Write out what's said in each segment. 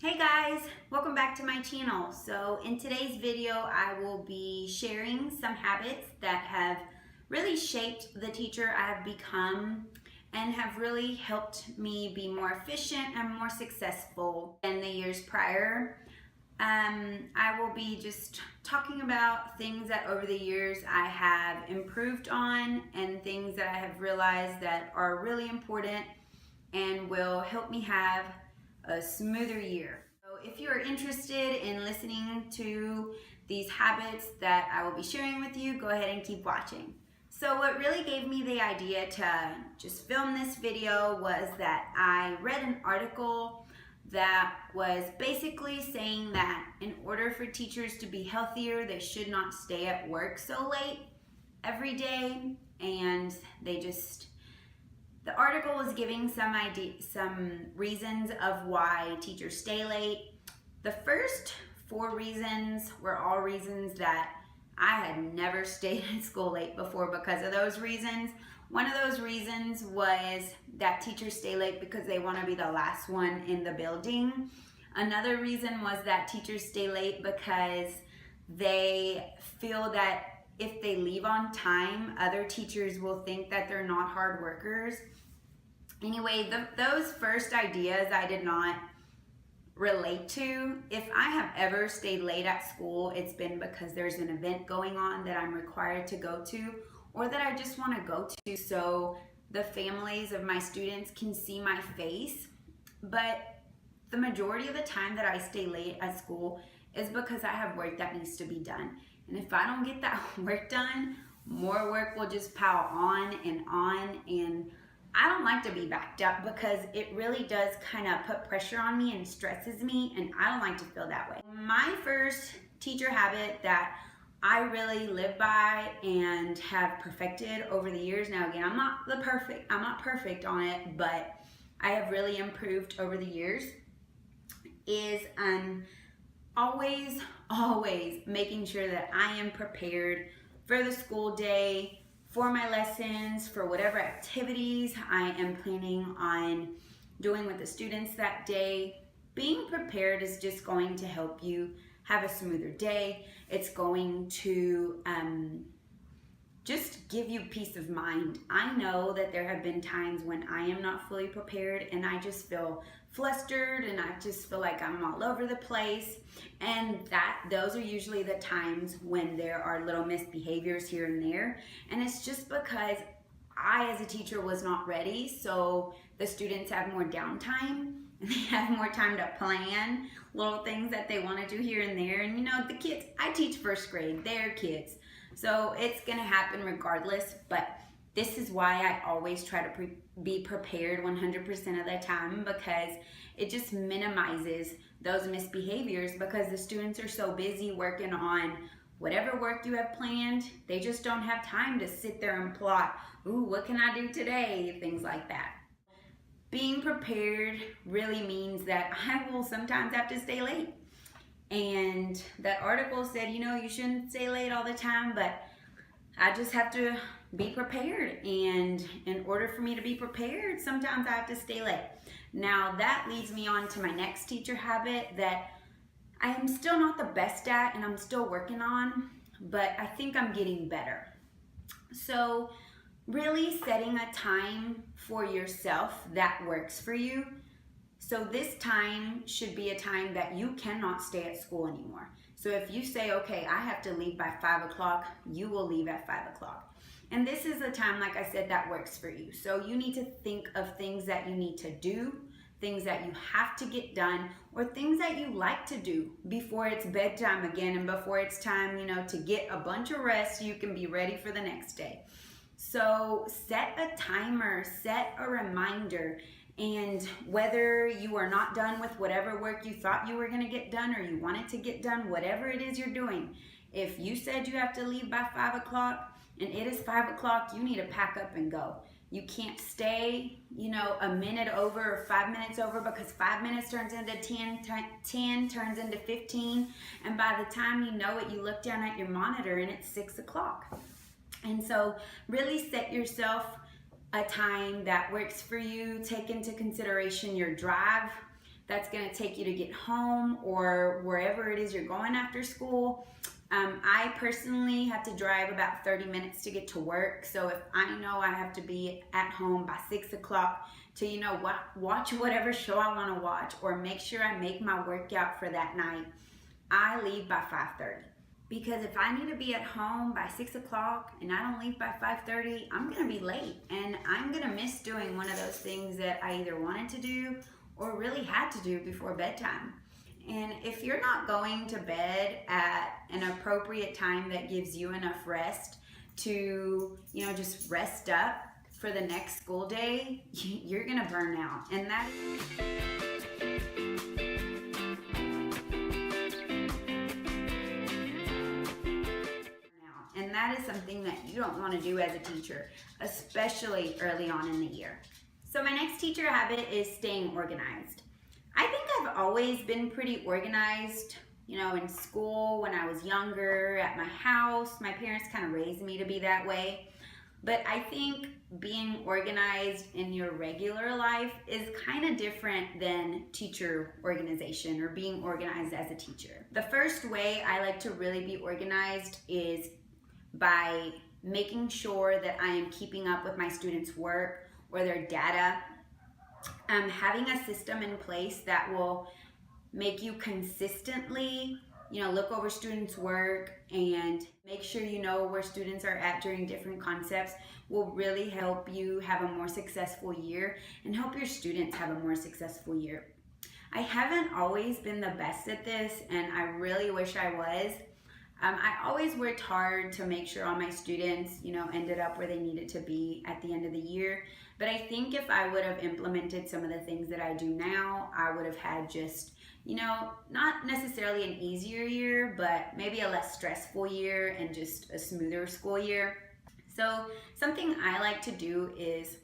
Hey guys, welcome back to my channel. So in today's video, I will be sharing some habits that have really shaped the teacher I have become and have really helped me be more efficient and more successful than the years prior. I will be just talking about things that over the years I have improved on and things that I have realized that are really important and will help me have a smoother year. So if you are interested in listening to these habits that I will be sharing with you, go ahead and keep watching. So what really gave me the idea to just film this video was that I read an article that was basically saying that in order for teachers to be healthier, they should not stay at work so late every day, and the article was giving some reasons of why teachers stay late. The first 4 reasons were all reasons that I had never stayed at school late before because of those reasons. One of those reasons was that teachers stay late because they want to be the last one in the building. Another reason was that teachers stay late because they feel that if they leave on time, other teachers will think that they're not hard workers. Anyway, those first ideas I did not relate to. If I have ever stayed late at school, it's been because there's an event going on that I'm required to go to, or that I just want to go to so the families of my students can see my face. But the majority of the time that I stay late at school is because I have work that needs to be done. And if I don't get that work done, more work will just pile on, and I don't like to be backed up because it really does kind of put pressure on me and stresses me, and I don't like to feel that way. My first teacher habit that I really live by and have perfected over the years, now again, I'm not perfect on it, but I have really improved over the years, is always making sure that I am prepared for the school day, for my lessons, for whatever activities I am planning on doing with the students that day. Being prepared is just going to help you have a smoother day. It's going to just give you peace of mind. I know that there have been times when I am not fully prepared and I just feel flustered and I just feel like I'm all over the place, and those are usually the times when there are little misbehaviors here and there, and it's just because I as a teacher was not ready. So the students have more downtime and they have more time to plan little things that they want to do here and there. And you know, the kids, I teach first grade, they're kids, so it's gonna happen regardless. But this is why I always try to be prepared 100% of the time, because it just minimizes those misbehaviors, because the students are so busy working on whatever work you have planned, they just don't have time to sit there and plot, ooh, what can I do today? Things like that. Being prepared really means that I will sometimes have to stay late. And that article said, you know, you shouldn't stay late all the time, but I just have to be prepared. And in order for me to be prepared, sometimes I have to stay late. Now that leads me on to my next teacher habit that I am still not the best at and I'm still working on, but I think I'm getting better. So really setting a time for yourself that works for you. So this time should be a time that you cannot stay at school anymore. So if you say, okay, I have to leave by 5 o'clock, you will leave at 5 o'clock. And this is a time, like I said, that works for you. So you need to think of things that you need to do, things that you have to get done, or things that you like to do before it's bedtime again and before it's time, you know, to get a bunch of rest so you can be ready for the next day. So set a timer, set a reminder. And whether you are not done with whatever work you thought you were going to get done, or you wanted to get done, whatever it is you're doing, if you said you have to leave by 5 o'clock and it is 5 o'clock, you need to pack up and go. You can't stay, you know, a minute over or 5 minutes over, because 5 minutes turns into 10 turns into 15. And by the time you know it, you look down at your monitor and it's 6 o'clock. And so really set yourself a time that works for you. Take into consideration your drive that's going to take you to get home or wherever it is you're going after school. I personally have to drive about 30 minutes to get to work. So if I know I have to be at home by 6 o'clock to, watch whatever show I want to watch or make sure I make my workout for that night, I leave by 5:30. Because if I need to be at home by 6 o'clock and I don't leave by 5:30, I'm going to be late. And I'm going to miss doing one of those things that I either wanted to do or really had to do before bedtime. And if you're not going to bed at an appropriate time that gives you enough rest to, just rest up for the next school day, you're going to burn out. And that is something that you don't want to do as a teacher, especially early on in the year. So my next teacher habit is staying organized. I think I've always been pretty organized, in school, when I was younger, at my house. My parents kind of raised me to be that way. But I think being organized in your regular life is kind of different than teacher organization or being organized as a teacher. The first way I like to really be organized is by making sure that I am keeping up with my students' work or their data. Having a system in place that will make you consistently, look over students' work and make sure you know where students are at during different concepts will really help you have a more successful year and help your students have a more successful year. I haven't always been the best at this, and I really wish I was. I always worked hard to make sure all my students, ended up where they needed to be at the end of the year. But I think if I would have implemented some of the things that I do now, I would have had just, not necessarily an easier year, but maybe a less stressful year and just a smoother school year. So something I like to do is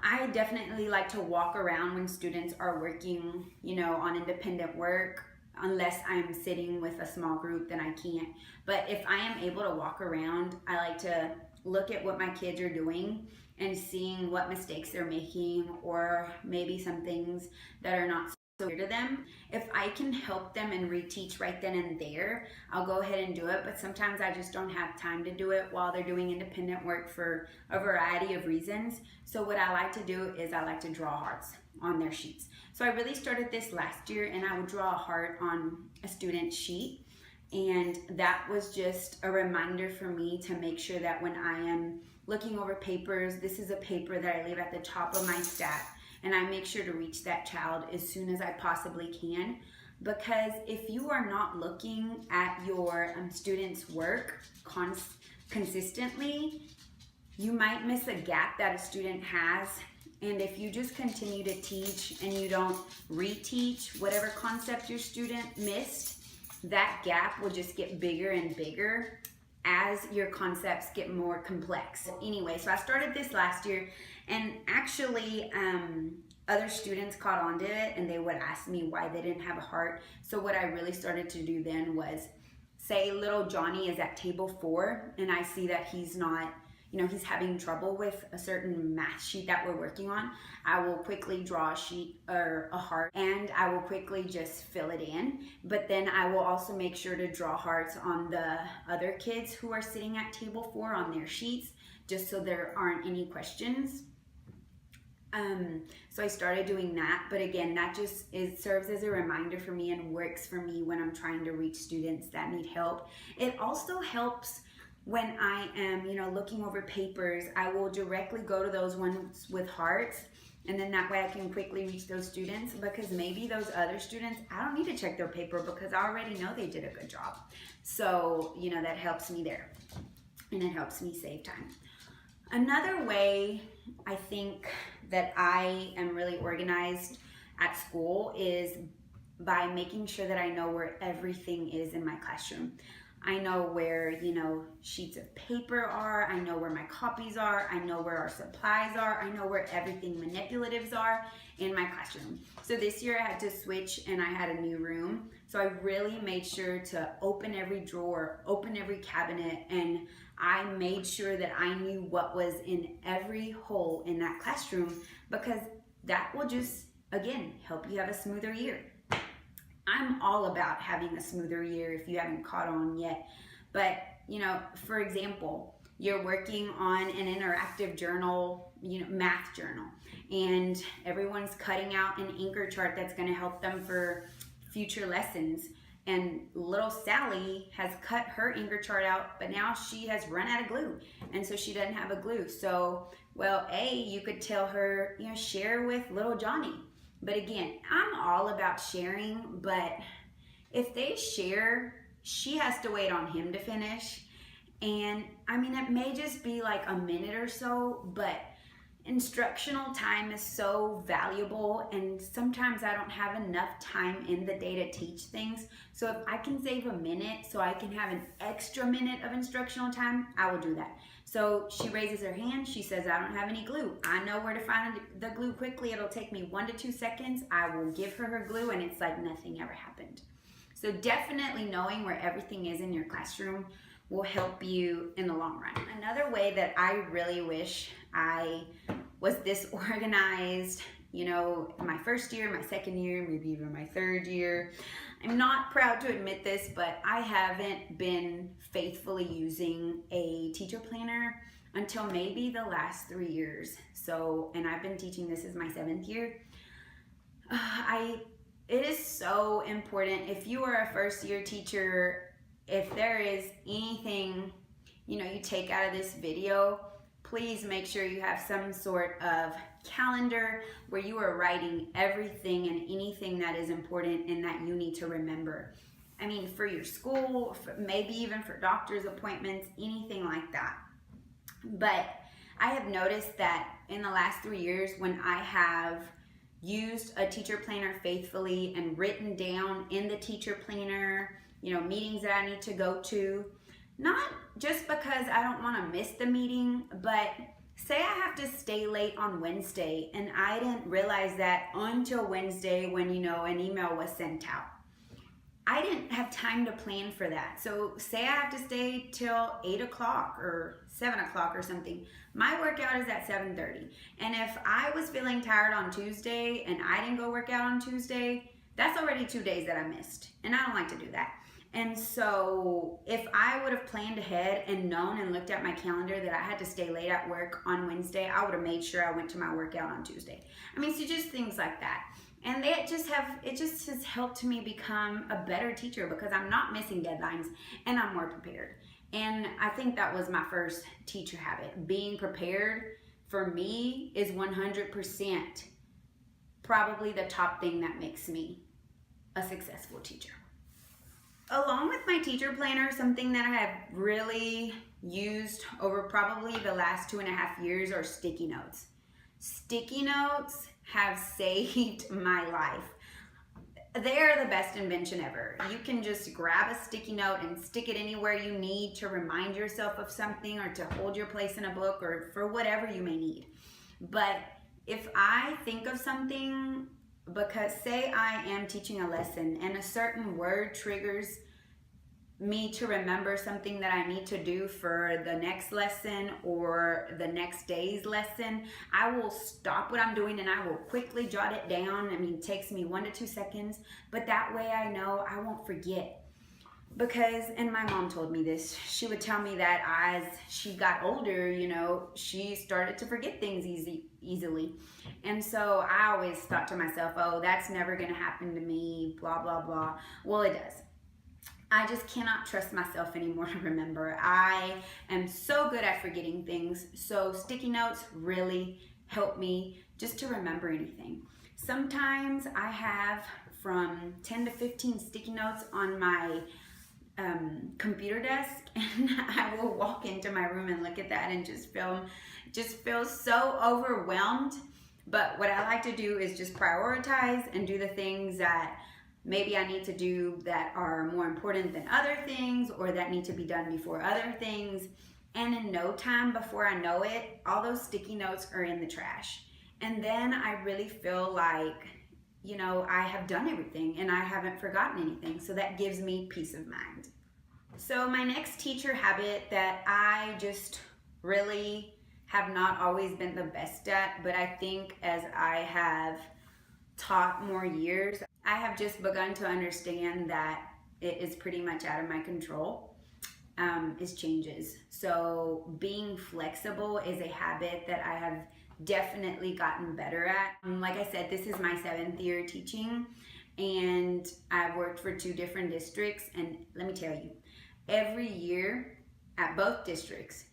I definitely like to walk around when students are working, on independent work. Unless I'm sitting with a small group, then I can't. But if I am able to walk around, I like to look at what my kids are doing and seeing what mistakes they're making or maybe some things that are not so clear to them. If I can help them and reteach right then and there, I'll go ahead and do it. But sometimes I just don't have time to do it while they're doing independent work for a variety of reasons. So what I like to do is I like to draw hearts on their sheets. So I really started this last year, and I would draw a heart on a student's sheet. And that was just a reminder for me to make sure that when I am looking over papers, this is a paper that I leave at the top of my stack, and I make sure to reach that child as soon as I possibly can. Because if you are not looking at your students' work consistently, you might miss a gap that a student has. And if you just continue to teach and you don't reteach whatever concept your student missed, that gap will just get bigger and bigger as your concepts get more complex. Anyway, so I started this last year, and actually other students caught on to it, and they would ask me why they didn't have a heart. So what I really started to do then was, say little Johnny is at table 4, and I see that he's not, he's having trouble with a certain math sheet that we're working on. I will quickly draw a sheet or a heart, and I will quickly just fill it in. But then I will also make sure to draw hearts on the other kids who are sitting at table 4 on their sheets, just so there aren't any questions. So I started doing that, but again, that just serves as a reminder for me and works for me when I'm trying to reach students that need help. It also helps when I am, looking over papers. I will directly go to those ones with hearts, and then that way I can quickly reach those students, because maybe those other students, I don't need to check their paper because I already know they did a good job. So, that helps me there, and it helps me save time. Another way I think that I am really organized at school is by making sure that I know where everything is in my classroom. I know where, sheets of paper are. I know where my copies are. I know where our supplies are. I know where everything manipulatives are in my classroom. So this year I had to switch, and I had a new room. So I really made sure to open every drawer, open every cabinet, and I made sure that I knew what was in every hole in that classroom, because that will just again, help you have a smoother year. I'm all about having a smoother year if you haven't caught on yet. But, for example, you're working on an interactive journal, math journal, and everyone's cutting out an anchor chart that's going to help them for future lessons. And little Sally has cut her anchor chart out, but now she has run out of glue, and so she doesn't have a glue. So, you could tell her, share with little Johnny. But again, I'm all about sharing, but if they share, she has to wait on him to finish. And it may just be like a minute or so, but instructional time is so valuable, and sometimes I don't have enough time in the day to teach things. So if I can save a minute so I can have an extra minute of instructional time, I will do that. So she raises her hand, she says, I don't have any glue. I know where to find the glue quickly. It'll take me 1 to 2 seconds. I will give her glue, and it's like nothing ever happened. So definitely knowing where everything is in your classroom will help you in the long run. Another way that I really wish I was this organized, my first year, my second year, maybe even my third year. I'm not proud to admit this, but I haven't been faithfully using a teacher planner until maybe the last 3 years. And I've been teaching, this is my 7th year. It is so important. If you are a first year teacher, if there is anything, you take out of this video, please make sure you have some sort of calendar where you are writing everything and anything that is important and that you need to remember. For your school, maybe even for doctor's appointments, anything like that. But I have noticed that in the last 3 years, when I have used a teacher planner faithfully and written down in the teacher planner, meetings that I need to go to, not just because I don't want to miss the meeting, but say I have to stay late on Wednesday and I didn't realize that until Wednesday when, an email was sent out. I didn't have time to plan for that. So say I have to stay till 8 o'clock or 7 o'clock or something. My workout is at 7:30. And if I was feeling tired on Tuesday and I didn't go work out on Tuesday, that's already 2 days that I missed. And I don't like to do that. And so if I would have planned ahead and known and looked at my calendar that I had to stay late at work on Wednesday, I would have made sure I went to my workout on Tuesday. So just things like that. And it just has helped me become a better teacher because I'm not missing deadlines and I'm more prepared. And I think that was my first teacher habit. Being prepared for me is 100% probably the top thing that makes me a successful teacher. Along with my teacher planner, something that I have really used over probably the last 2.5 years are sticky notes. Sticky notes have saved my life. They are the best invention ever. You can just grab a sticky note and stick it anywhere you need to remind yourself of something or to hold your place in a book or for whatever you may need. But if I think of something, because say I am teaching a lesson and a certain word triggers me to remember something that I need to do for the next lesson or the next day's lesson, I will stop what I'm doing and I will quickly jot it down. It takes me 1 to 2 seconds, but that way I know I won't forget. Because, and my mom told me this, she would tell me that as she got older, she started to forget things easily. And so I always thought to myself, oh, that's never gonna happen to me, blah, blah, blah. Well, it does. I just cannot trust myself anymore to remember. I am so good at forgetting things. So sticky notes really help me just to remember anything. Sometimes I have from 10 to 15 sticky notes on my computer desk, and I will walk into my room and look at that and just feel so overwhelmed. But what I like to do is just prioritize and do the things that maybe I need to do that are more important than other things or that need to be done before other things. And in no time, before I know it, all those sticky notes are in the trash. And then I really feel like, I have done everything and I haven't forgotten anything. So that gives me peace of mind. So my next teacher habit that I just really have not always been the best at, but I think as I have taught more years, I have just begun to understand that it is pretty much out of my control. Is changes. So being flexible is a habit that I have definitely gotten better at. Like I said, this is my 7th year teaching, and I've worked for 2 different districts, and let me tell you, every year at both districts,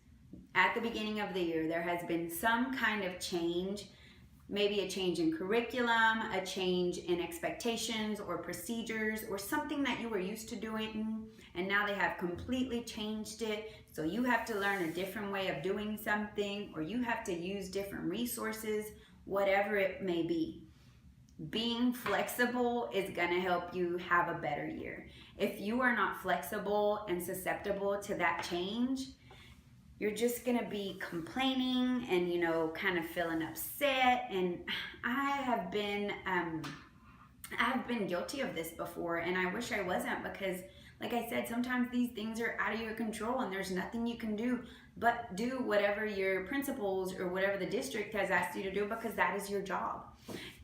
at the beginning of the year, there has been some kind of change. Maybe a change in curriculum, a change in expectations or procedures, or something that you were used to doing, and now they have completely changed it. So you have to learn a different way of doing something, or you have to use different resources, whatever it may be. Being flexible is gonna help you have a better year. If you are not flexible and susceptible to that change, you're just gonna be complaining and, you know, kind of feeling upset. And I have been guilty of this before, and I wish I wasn't, because like I said, sometimes these things are out of your control and there's nothing you can do but do whatever your principals or whatever the district has asked you to do, because that is your job.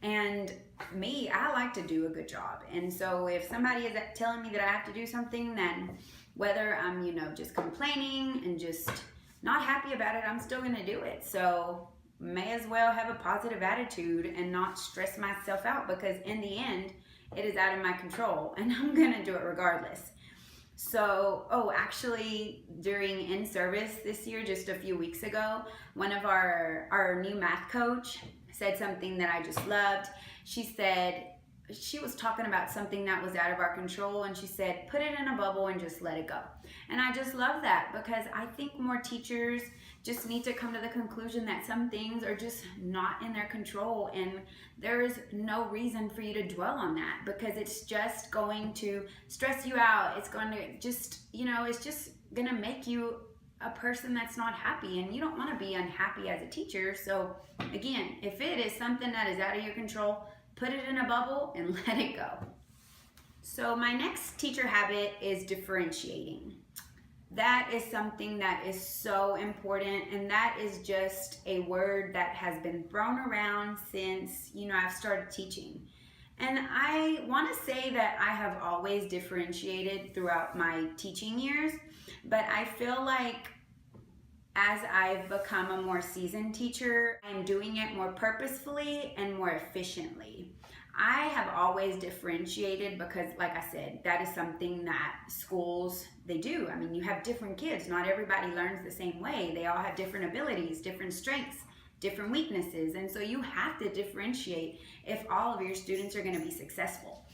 And me, I like to do a good job. And so if somebody is telling me that I have to do something, then whether I'm, you know, just complaining and just not happy about it, I'm still gonna do it. So may as well have a positive attitude and not stress myself out, because in the end, it is out of my control and I'm gonna do it regardless. So, actually during in-service this year, just a few weeks ago, one of our new math coach said something that I just loved. She said, she was talking about something that was out of our control, and she said, put it in a bubble and just let it go. And I just love that, because I think more teachers just need to come to the conclusion that some things are just not in their control, and there is no reason for you to dwell on that, because it's just going to stress you out. It's going to just, you know, it's just going to make you a person that's not happy, and you don't want to be unhappy as a teacher. So again, if it is something that is out of your control, put it in a bubble and let it go. So my next teacher habit is differentiating. That is something that is so important, and that is just a word that has been thrown around since, you know, I've started teaching. And I want to say that I have always differentiated throughout my teaching years, but I feel like as I've become a more seasoned teacher, I'm doing it more purposefully and more efficiently. I have always differentiated because, like I said, that is something that schools, they do. I mean, you have different kids. Not everybody learns the same way. They all have different abilities, different strengths, different weaknesses. And so you have to differentiate if all of your students are going to be successful.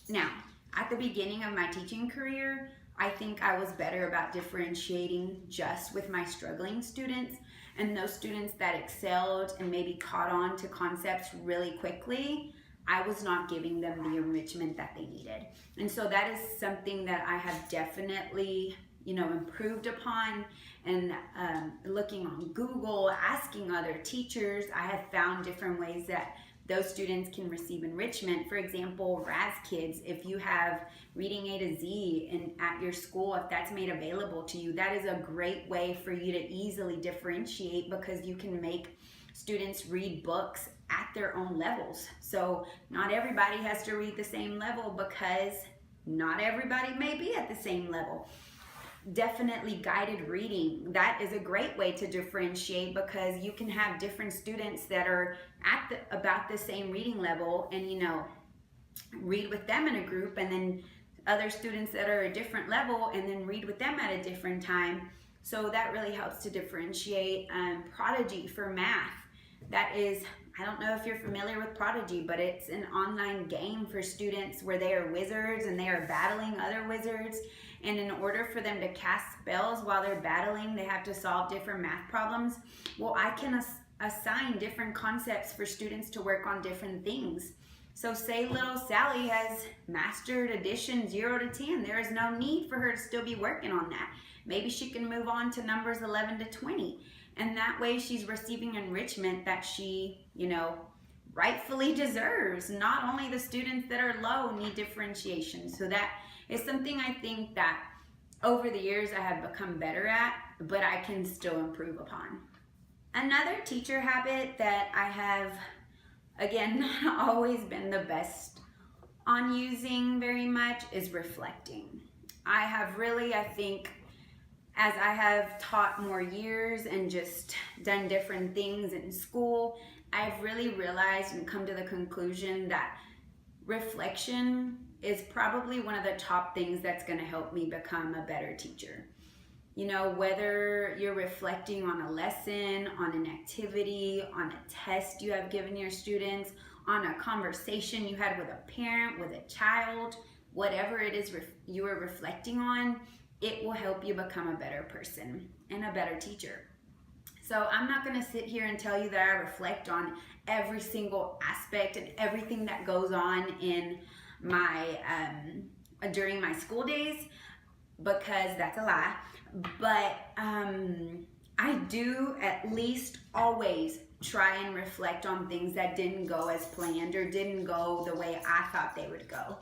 Now, at the beginning of my teaching career, I think I was better about differentiating just with my struggling students, and those students that excelled and maybe caught on to concepts really quickly, I was not giving them the enrichment that they needed. And so that is something that I have definitely, you know, improved upon. And looking on Google, asking other teachers, I have found different ways that those students can receive enrichment. For example, RAS Kids, if you have Reading A to Z at your school, if that's made available to you, that is a great way for you to easily differentiate, because you can make students read books at their own levels. So not everybody has to read the same level, because not everybody may be at the same level. Definitely guided reading, that is a great way to differentiate, because you can have different students that are at about the same reading level, and, you know, read with them in a group, and then other students that are a different level, and then read with them at a different time. So that really helps to differentiate. Prodigy for math, that is, I don't know if you're familiar with Prodigy, but it's an online game for students where they are wizards and they are battling other wizards. And in order for them to cast spells while they're battling, they have to solve different math problems. Well, I can assign different concepts for students to work on different things. So say little Sally has mastered addition 0 to 10. There is no need for her to still be working on that. Maybe she can move on to numbers 11 to 20. And that way she's receiving enrichment that she, you know, rightfully deserves. Not only the students that are low need differentiation. So that is something I think that over the years I have become better at, but I can still improve upon. Another teacher habit that I have again, not always been the best on using very much, is reflecting. I have really, I think, as I have taught more years and just done different things in school, I've really realized and come to the conclusion that reflection is probably one of the top things that's going to help me become a better teacher. You know, whether you're reflecting on a lesson, on an activity, on a test you have given your students, on a conversation you had with a parent, with a child, whatever it is you are reflecting on, it will help you become a better person and a better teacher. So I'm not going to sit here and tell you that I reflect on every single aspect and everything that goes on in my during my school days, because that's a lie. But I do at least always try and reflect on things that didn't go as planned or didn't go the way I thought they would go.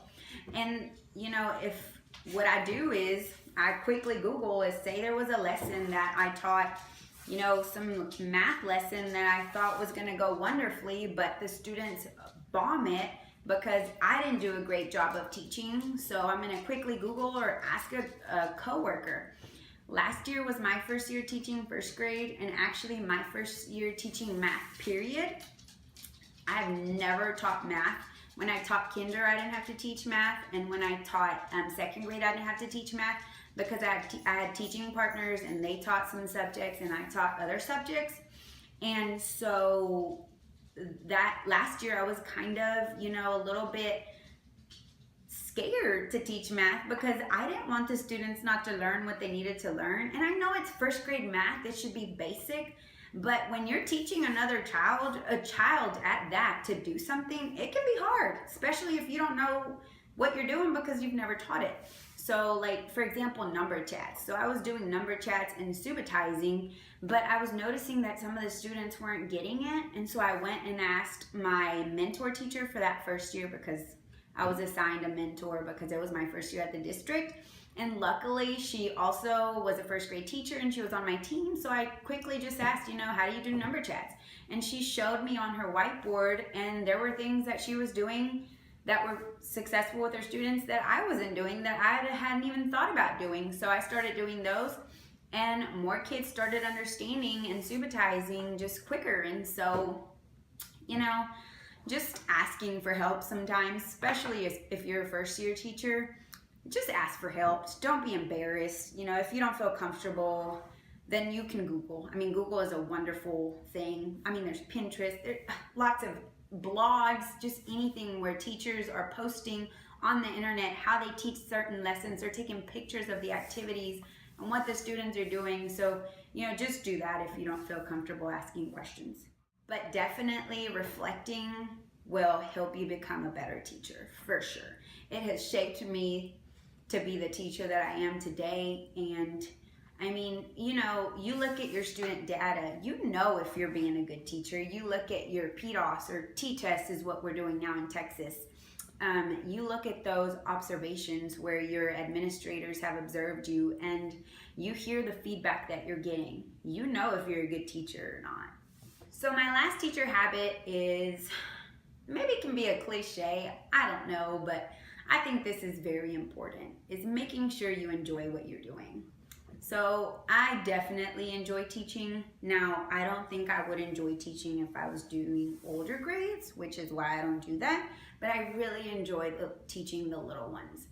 And you know, if what I do is I quickly Google, is say there was a lesson that I taught, you know, some math lesson that I thought was going to go wonderfully, but the students bomb it because I didn't do a great job of teaching. So I'm going to quickly Google or ask a coworker. Last year was my first year teaching first grade, and actually my first year teaching math, period. I've never taught math. When I taught kinder, I didn't have to teach math, and when I taught second grade, I didn't have to teach math because I had teaching partners, and they taught some subjects, and I taught other subjects. And so that last year, I was kind of, you know, a little bit scared to teach math because I didn't want the students not to learn what they needed to learn. And I know it's first grade math, it should be basic, but when you're teaching another child, a child at that, to do something, it can be hard, especially if you don't know what you're doing because you've never taught it. So like, for example, number chats. So I was doing number chats and subitizing, but I was noticing that some of the students weren't getting it. And so I went and asked my mentor teacher for that first year, because I was assigned a mentor because it was my first year at the district. And luckily, she also was a first grade teacher and she was on my team. So I quickly just asked, you know, how do you do number chats? And she showed me on her whiteboard, and there were things that she was doing that were successful with her students that I wasn't doing, that I hadn't even thought about doing. So I started doing those, and more kids started understanding and subitizing just quicker. And so, you know, just asking for help sometimes, especially if you're a first year teacher, just ask for help. Don't be embarrassed. You know, if you don't feel comfortable, then you can Google. I mean, Google is a wonderful thing. I mean, there's Pinterest, there's lots of blogs, just anything where teachers are posting on the internet how they teach certain lessons. They're taking pictures of the activities and what the students are doing. So, you know, just do that if you don't feel comfortable asking questions. But definitely reflecting will help you become a better teacher, for sure. It has shaped me to be the teacher that I am today. And I mean, you know, you look at your student data, you know if you're being a good teacher. You look at your PDOS or T-test is what we're doing now in Texas. You look at those observations where your administrators have observed you, and you hear the feedback that you're getting. You know if you're a good teacher or not. So my last teacher habit is, maybe it can be a cliche, I don't know, but I think this is very important, is making sure you enjoy what you're doing. So I definitely enjoy teaching. Now, I don't think I would enjoy teaching if I was doing older grades, which is why I don't do that, but I really enjoy teaching the little ones.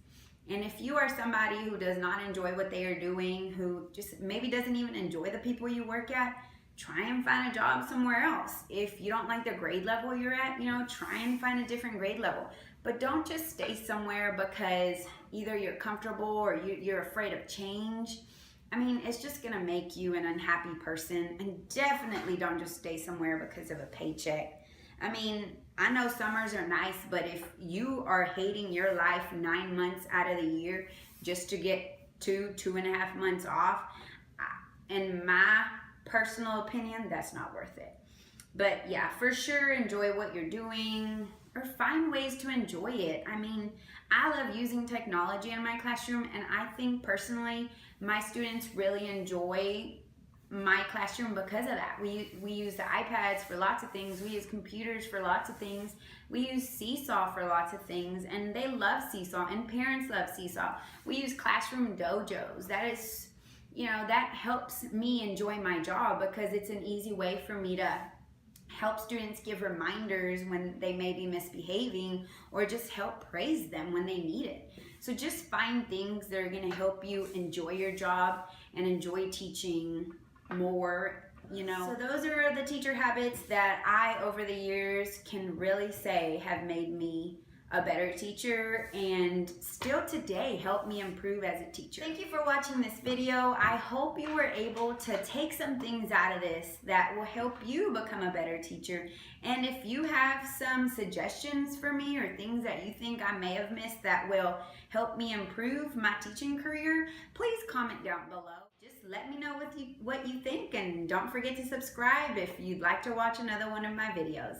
And if you are somebody who does not enjoy what they are doing, who just maybe doesn't even enjoy the people you work at, try and find a job somewhere else. If you don't like the grade level you're at, you know, try and find a different grade level. But don't just stay somewhere because either you're comfortable or you're afraid of change. I mean, it's just gonna make you an unhappy person. And definitely don't just stay somewhere because of a paycheck. I mean, I know summers are nice, but if you are hating your life 9 months out of the year just to get 2.5 months off, in my personal opinion, that's not worth it. But yeah, for sure, enjoy what you're doing, or find ways to enjoy it. I mean, I love using technology in my classroom, and I think personally my students really enjoy my classroom because of that. We use the iPads for lots of things. We use computers for lots of things. We use Seesaw for lots of things, and they love Seesaw, and parents love Seesaw. We use classroom dojos. That is, that helps me enjoy my job because it's an easy way for me to help students, give reminders when they may be misbehaving, or just help praise them when they need it. So just find things that are going to help you enjoy your job and enjoy teaching more. So those are the teacher habits that I, over the years, can really say have made me a better teacher and still today help me improve as a teacher. Thank you for watching this video. I hope you were able to take some things out of this that will help you become a better teacher. And if you have some suggestions for me or things that you think I may have missed that will help me improve my teaching career, please comment down below. Just let me know what you think, and don't forget to subscribe if you'd like to watch another one of my videos.